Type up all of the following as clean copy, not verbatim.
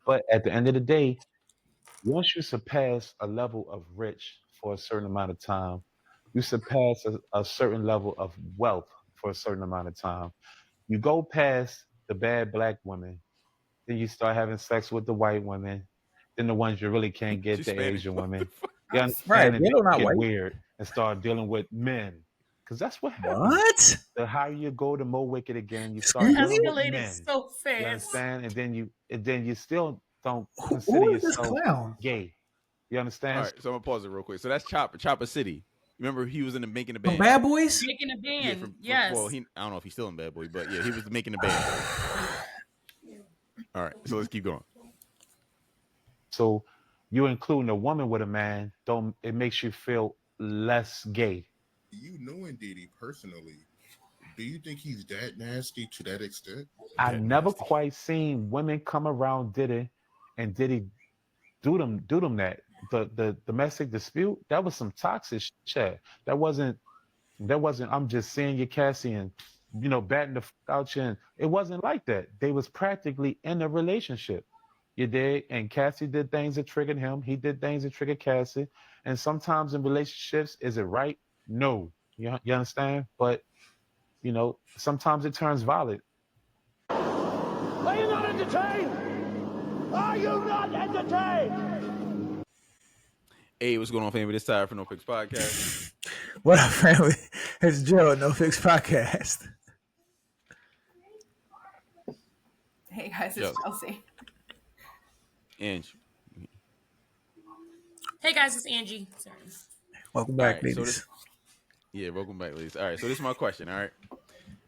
But at the end of the day, once you surpass a level of rich for a certain amount of time, you surpass a certain level of wealth for a certain amount of time. You go past the bad black women, then you start having sex with the white women, then the ones you really can't get, She's the Spanish. Asian What the women. fuck? You Right. understand? And then Yellow you not get white. weird and start dealing with men. Because that's what happens. What? The higher you go, the more wicked again. You start Excuse dealing me? with Escalated men. so You fast. understand? And then you still don't consider Who is this yourself clown? gay. You All understand? right, so I'm gonna pause it real quick. So that's Chopper City. Remember, he was in the making a From band. Bad Boys? Making a Yeah, band, from yes. well, I don't know if he's still in Bad Boy, but yeah, he was making a band. All right, so let's keep going. So you including a woman with a man, don't it makes you feel less gay. You knowing Diddy personally, do you think he's that nasty to that extent? I That never nasty. quite seen women come around Diddy and Diddy do them that. The domestic dispute, that was some toxic shit. That wasn't I'm just seeing you, Cassie, and batting the out you. And it wasn't like that. They was practically in a relationship. You did, and Cassie did things that triggered him. He did things that triggered Cassie. And sometimes in relationships, is it right? No. You understand? But sometimes it turns violent. Are you not entertained? Are you not entertained? Hey, what's going on, family? This time for No Picks Podcast. What up, family? It's Joe, No Fix Podcast. Hey guys, Joe. it's Chelsea. And Hey guys, it's Angie. Sorry. Welcome all back, right, so ladies. welcome back, ladies. All right, so this is my question. All right,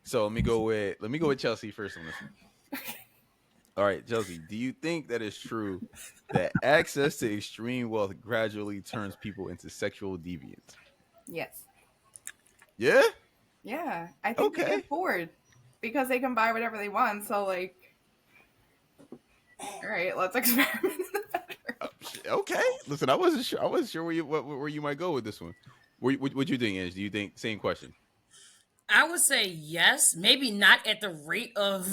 so let me go with Chelsea first on this one. All right, Chelsea, do you think that it's true that access to extreme wealth gradually turns people into sexual deviants? Yes. Yeah. Yeah. I think they Okay. get bored because they can buy whatever they want. So like, all right, let's experiment in the bedroom. Okay. Listen, I wasn't sure where you might go with this one. What you think, Ange? Do you think same question? I would say yes, maybe not at the rate of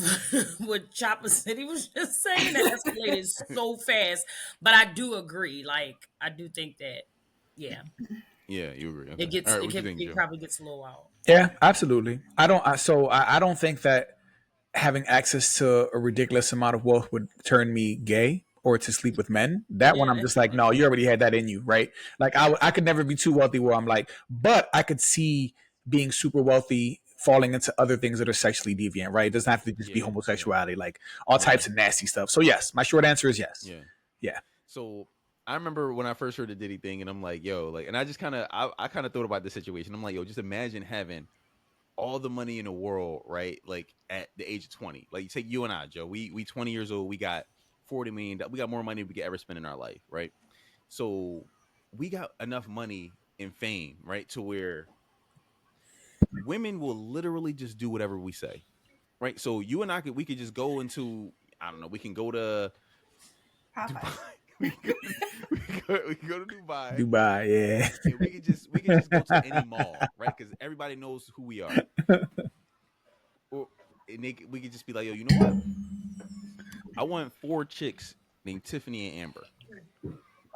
what Chopper City was just saying. That escalated so fast, but I do agree. Like, I do think that, yeah, Yeah, you agree. Okay. it gets All right, what you think, it Joe? probably gets a little wild. Yeah, absolutely. I don't think that having access to a ridiculous amount of wealth would turn me gay or to sleep with men. That one, Yeah, I'm just like, no, you already had that in you, right? Like, I could never be too wealthy where I'm like, but I could see being super wealthy falling into other things that are sexually deviant, right? It doesn't have to just be Yeah, homosexuality, like all types of nasty stuff. So yes, my short answer is yes. yeah. Yeah. So I remember when I first heard the Diddy thing, and I'm like, yo, like, and I just I kind of thought about the situation. I'm like, yo, just imagine having all the money in the world, right? Like at the age of 20. Like, you take you and I, Joe. We 20 years old. We got 40 million. We got more money we could ever spend in our life, right? So we got enough money and fame, right, to where women will literally just do whatever we say, right? So you and we could just go into, I don't know, we can go to Popeye. Dubai. we can go to Dubai. Dubai, yeah. And we could just go to any mall, right? Because everybody knows who we are. Or we could just be like, yo, you know what? I want 4 chicks named Tiffany and Amber.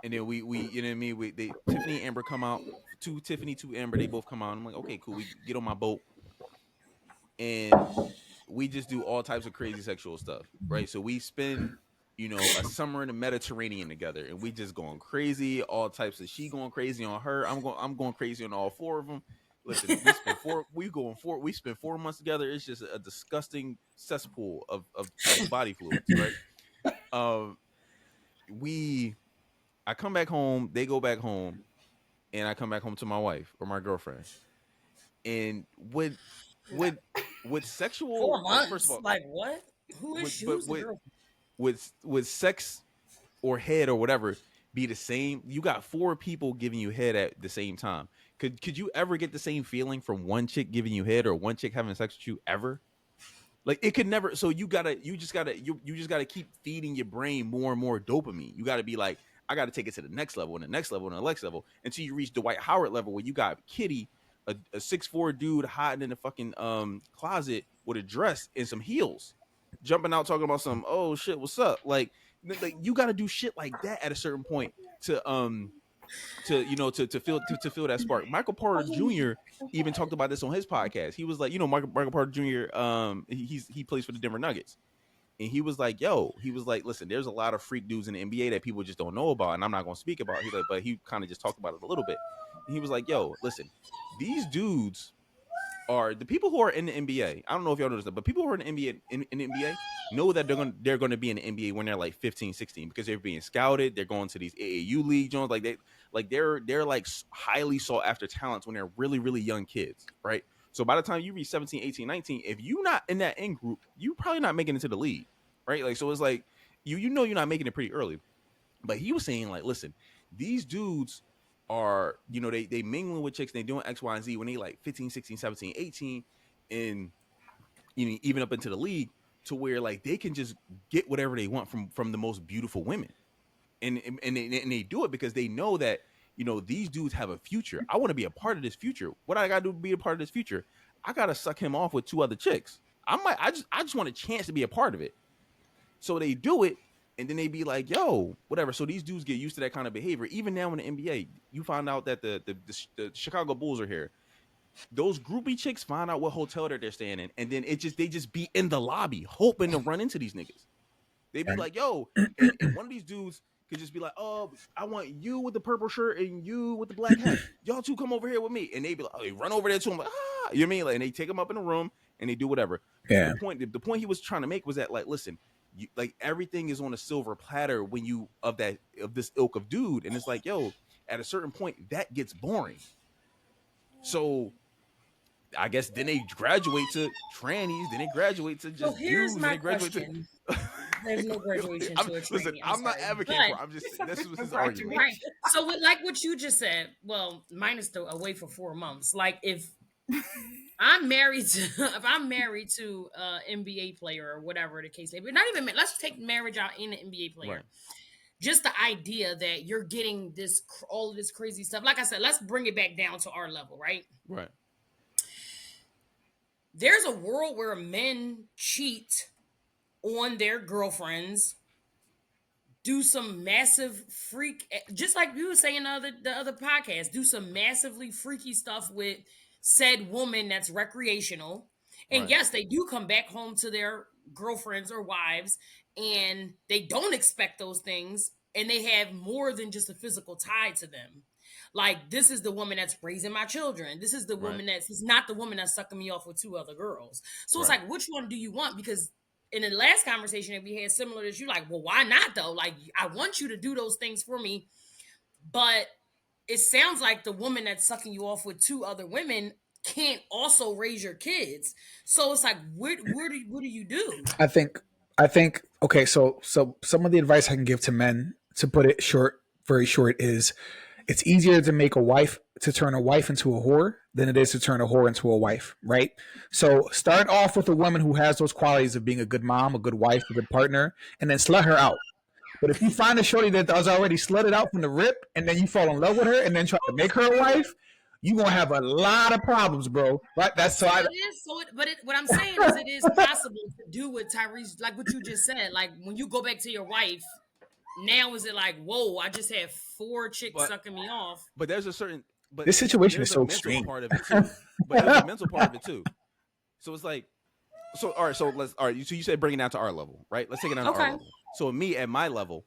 And then we you know what I mean? Tiffany and Amber come out. 2 Tiffany, 2 Amber. They both come out. I'm like, okay, cool. We get on my boat, and we just do all types of crazy sexual stuff, right? So we spend, a summer in the Mediterranean together, and we just going crazy. All types of, she going crazy on her. I'm going crazy on all 4 of them. Listen, we spend 4 months together. It's just a disgusting cesspool of body fluids, right? I come back home, they go back home, and I come back home to my wife or my girlfriend. And with sexual 4 months. first of all, like what? Who is she? Who's the girl? with sex or head or whatever be the same, you got 4 people giving you head at the same time. Could you ever get the same feeling from one chick giving you head or one chick having sex with you ever? Like, it could never. So you just gotta keep feeding your brain more and more dopamine. You gotta be like, I gotta take it to the next level and the next level and the next level until you reach Dwight Howard level, where you got Kitty, a 6'4" dude hiding in the fucking closet with a dress and some heels, jumping out talking about some, oh shit, what's up? Like, Like you got to do shit like that at a certain point to feel that spark. Michael Porter Jr. even talked about this on his podcast. He was like, Michael Porter Jr. He plays for the Denver Nuggets. And he was like, listen, there's a lot of freak dudes in the NBA that people just don't know about, and I'm not going to speak about. He's like, but he kind of just talked about it a little bit. And he was like, listen, these dudes are the people who are in the NBA. I don't know if y'all noticed that, but people who are in the NBA in the NBA know that they're going to be in the NBA when they're like 15, 16 because they're being scouted. They're going to these AAU league joints, they're like highly sought after talents when they're really, really young kids, right? So by the time you reach 17, 18, 19, if you're not in that in group, you're probably not making it to the league, right? Like, so it's like, you're not making it pretty early. But he was saying, like, listen, these dudes are, they mingling with chicks, they doing X, Y, and Z when they like 15, 16, 17, 18, and even up into the league to where like they can just get whatever they want from the most beautiful women. And they do it because they know that, these dudes have a future. I want to be a part of this future. What I gotta do to be a part of this future? I gotta suck him off with 2 other chicks. I just want a chance to be a part of it. So they do it, and then they be like, yo, whatever. So these dudes get used to that kind of behavior. Even now in the NBA, you find out that the Chicago Bulls are here. Those groupie chicks find out what hotel they're staying in, and then they just be in the lobby hoping to run into these niggas. They be like, yo, and one of these dudes could just be like, oh, I want you with the purple shirt and you with the black hat. Y'all two come over here with me. And they be like, they run over there to him like, you know what I mean? Like, and they take him up in the room and they do whatever. Yeah. The point he was trying to make was that, like, listen, like everything is on a silver platter when you of this ilk of dude. And it's like, yo, at a certain point that gets boring. So I guess then they graduate to trannies, then they graduate to just here's dudes, my then they graduate question. to There's no graduation to a tranny. Listen, I'm not advocating for. I'm just this was his argument. Right. So like what you just said, well, minus the away for 4 months. Like if I'm married to an NBA player or whatever the case may be, not even let's take marriage out in an NBA player. Right. Just the idea that you're getting all of this crazy stuff. Like I said, let's bring it back down to our level, right? Right. There's a world where men cheat on their girlfriends, do some massive freak, just like you were saying the other podcast, do some massively freaky stuff with said woman that's recreational. And Right. yes, they do come back home to their girlfriends or wives, and they don't expect those things, and they have more than just a physical tie to them. Like, this is the woman that's raising my children. This is the woman it's not the woman that's sucking me off with 2 other girls. So it's like, which one do you want? Because in the last conversation that we had, similar to you, like, well, why not though? Like, I want you to do those things for me, but it sounds like the woman that's sucking you off with 2 other women can't also raise your kids. So it's like, what do you do? I think okay, so some of the advice I can give to men, to put it short, very short, is it's easier to turn a wife into a whore than it is to turn a whore into a wife, right? So start off with a woman who has those qualities of being a good mom, a good wife, a good partner, and then slut her out. But if you find a shorty that was already slutted out from the rip, and then you fall in love with her and then try to make her a wife, you're going to have a lot of problems, bro. Right? What I'm saying is it is possible to do what Tyrese, like what you just said. Like, when you go back to your wife, now is it like, whoa, I just had 4 chicks sucking me off. But there's a certain this situation is so extreme extreme. part of it too. But there's a mental part of it too. So it's like, so all right. So you said bring it down to our level, right? Let's take it down to our level. So me at my level,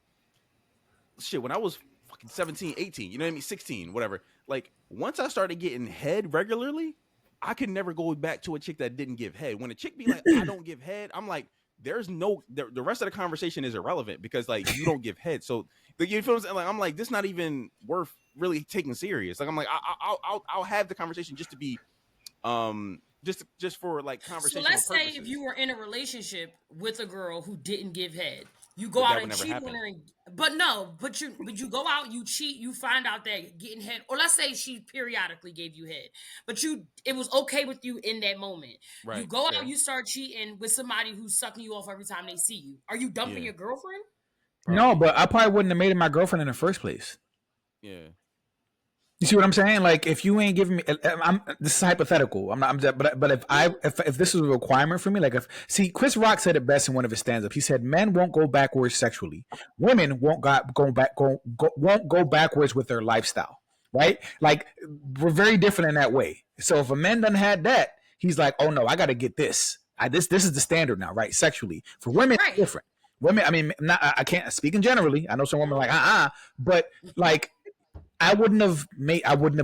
shit, when I was fucking 17, 18, you know what I mean, 16, whatever. Like, once I started getting head regularly, I could never go back to a chick that didn't give head. When a chick be like, I don't give head, I'm like, there's no, the rest of the conversation is irrelevant because, like, you don't give head. So, you feel what I'm saying? Like, I'm like, this not even worth really taking serious. Like, I'm like, I'll have the conversation just to be, just for, like, conversation. So let's say if you were in a relationship with a girl who didn't give head, you go out and cheat on her, but you go out, you cheat, you find out that getting head, or let's say she periodically gave you head, but it was okay with you in that moment. Right. You go out, you start cheating with somebody who's sucking you off every time they see you. Are you dumping your girlfriend? Probably. No, but I probably wouldn't have made it my girlfriend in the first place. Yeah. You see what I'm saying? Like, if you ain't giving me, this is hypothetical. But if this is a requirement for me, like, Chris Rock said it best in one of his stand-ups. He said, "Men won't go backwards sexually. Women won't go backwards with their lifestyle." Right? Like, we're very different in that way. So if a man done had that, he's like, "Oh no, I got to get this. This is the standard now, right? Sexually, for women, it's different. Women, I mean, I can't speaking generally. I know some women are like, but like." I wouldn't have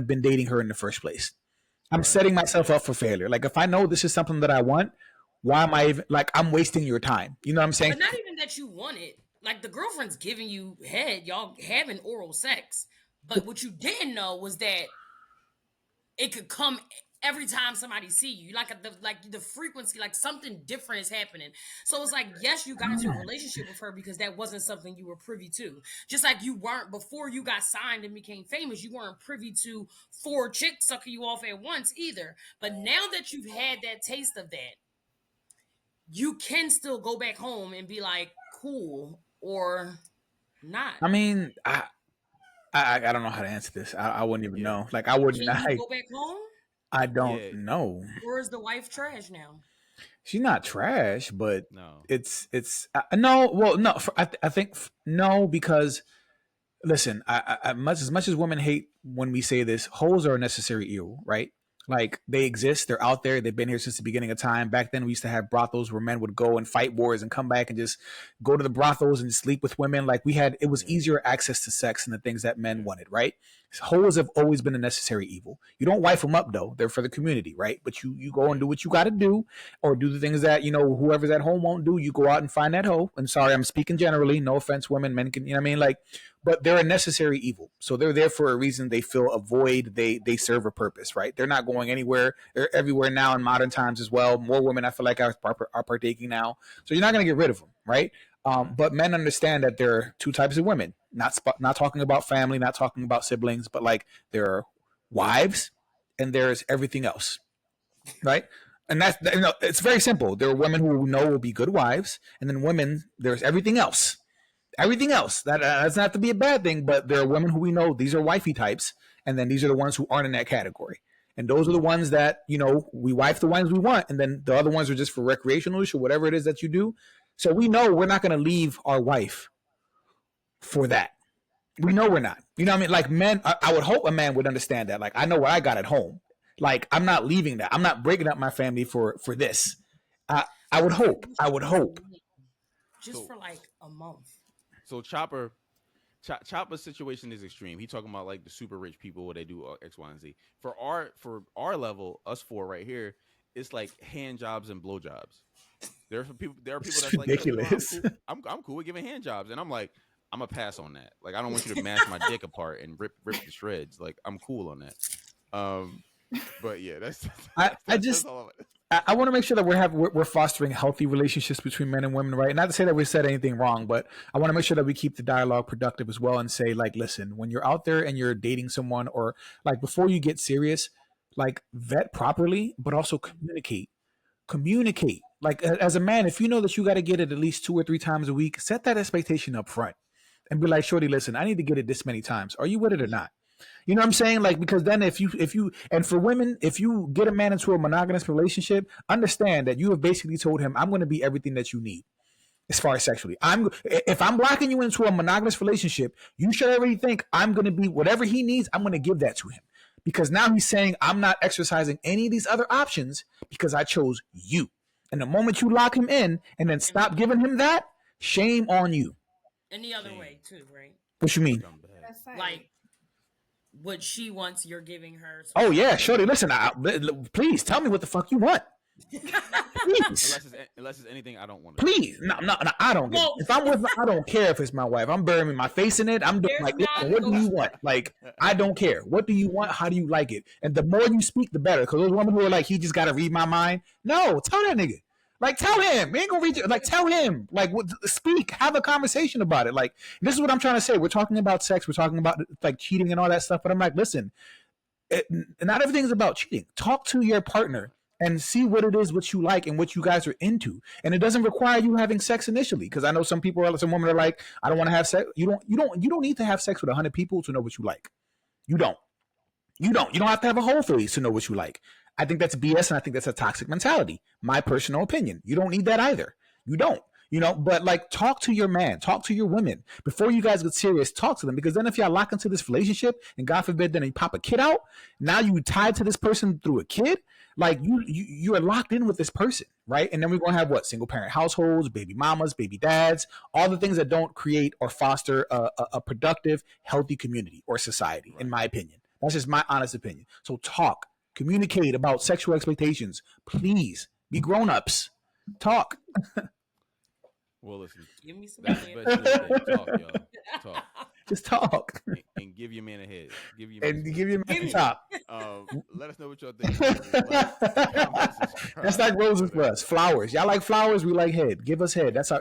been dating her in the first place. I'm setting myself up for failure. Like, if I know this is something that I want, why am I even like, I'm wasting your time? You know what I'm saying? But not even that you want it. Like, the girlfriend's giving you head, y'all having oral sex. But what you didn't know was that it could come every time somebody see you, like the frequency, like something different is happening. So it's like, yes, you got into a relationship with her because that wasn't something you were privy to. Just like you weren't before you got signed and became famous, you weren't privy to 4 chicks sucking you off at once either. But now that you've had that taste of that, you can still go back home and be like, cool or not. I mean, I don't know how to answer this. I wouldn't even know. Like, I wouldn't. Can you go back home? I don't know. Or is the wife trash now? She's not trash, but No. it's no. Well, no. I think no, because listen, as much as women hate when we say this, hoes are a necessary evil, right? Like, they exist, they're out there, they've been here since the beginning of time. Back then, we used to have brothels where men would go and fight wars and come back and just go to the brothels and sleep with women. Like, it was easier access to sex and the things that men wanted, right? Hoes have always been a necessary evil. You don't wife them up, though. They're for the community, right? But you go and do what you got to do, or do the things that, whoever's at home won't do. You go out and find that hoe. And sorry, I'm speaking generally. No offense, women, men can, you know what I mean? Like, but they're a necessary evil. So they're there for a reason. They fill a void. They serve a purpose, right? They're not going anywhere. They're everywhere now in modern times as well. More women, I feel like, are partaking now. So you're not going to get rid of them, right? But men understand that there are 2 types of women. Not talking about family, not talking about siblings, but like, there are wives and there's everything else, right? And that's, it's very simple. There are women who we know will be good wives, and then women, there's everything else. Everything else. That doesn't have to be a bad thing, but there are women who we know, these are wifey types, and then these are the ones who aren't in that category. And those are the ones that, we wife the ones we want, and then the other ones are just for recreational use or whatever it is that you do. So we know we're not going to leave our wife for that. We know we're not. You know what I mean? Like, men, I would hope a man would understand that. Like, I know what I got at home. Like, I'm not leaving that. I'm not breaking up my family for this. I would hope. Just for like a month. So Chopper's situation is extreme. He talking about like the super rich people where they do X, Y, and Z. For our level, us 4 right here, it's like hand jobs and blow jobs. There are people that's ridiculous. Like, I'm cool with giving hand jobs, and I'm like, I'm gonna pass on that. Like, I don't want you to mash my dick apart and rip the shreds. Like, I'm cool on that. But yeah, that's I want to make sure that we're fostering healthy relationships between men and women, right? Not to say that we said anything wrong, but I want to make sure that we keep the dialogue productive as well, and say, like, listen, when you're out there and you're dating someone, or like, before you get serious, like, vet properly, but also communicate. Like, as a man, if you know that you got to get it at least 2 or 3 times a week, set that expectation up front and be like, shorty, listen, I need to get it this many times. Are you with it or not? You know what I'm saying? Like, because then if you, and for women, if you get a man into a monogamous relationship, understand that you have basically told him, I'm going to be everything that you need as far as sexually. If I'm blocking you into a monogamous relationship, you should already think I'm going to be whatever he needs. I'm going to give that to him, because now he's saying, I'm not exercising any of these other options because I chose you. And the moment you lock him in and then stop giving him that, shame on you. And the other way too, right? What you mean? Like, what she wants, you're giving her. Oh yeah, shorty. Listen, please tell me what the fuck you want. Please. Unless it's anything I don't want. Please, no, I don't. Well, if I'm with, I don't care if it's my wife. I'm burying my face in it. I'm doing like, listen, what do you want? Like, I don't care. What do you want? How do you like it? And the more you speak, the better. Because those women who are like, he just got to read my mind. No, tell that nigga. Like, tell him. We ain't gonna read you. Like, tell him. Like, speak. Have a conversation about it. Like, this is what I'm trying to say. We're talking about sex. We're talking about like cheating and all that stuff. But I'm like, listen, not everything is about cheating. Talk to your partner and see what it is, what you like, and what you guys are into. And it doesn't require you having sex initially, because I know some women are like, I don't want to have sex. You don't need to have sex with 100 people to know what you like. You don't. You don't have to have a whole face to know what you like. I think that's BS, and I think that's a toxic mentality. My personal opinion. You don't need that either. You don't. But like, talk to your man, talk to your women before you guys get serious. Talk to them, because then if y'all lock into this relationship, and God forbid, then you pop a kid out, now you tied to this person through a kid. Like you are locked in with this person, right? And then we're gonna have what? Single parent households, baby mamas, baby dads, all the things that don't create or foster a productive, healthy community or society, in my opinion. That's just my honest opinion. So talk, communicate about sexual expectations. Please be grown-ups. Talk. Well, listen, Give me some that's the man. best thing. Talk, y'all. Talk. Just talk. And give your man a head. Give your man And give your man a top. Let us know what y'all think. Like, comment, subscribe, That's like roses for whatever. us. Flowers. Y'all like flowers, we like head. Give us head. That's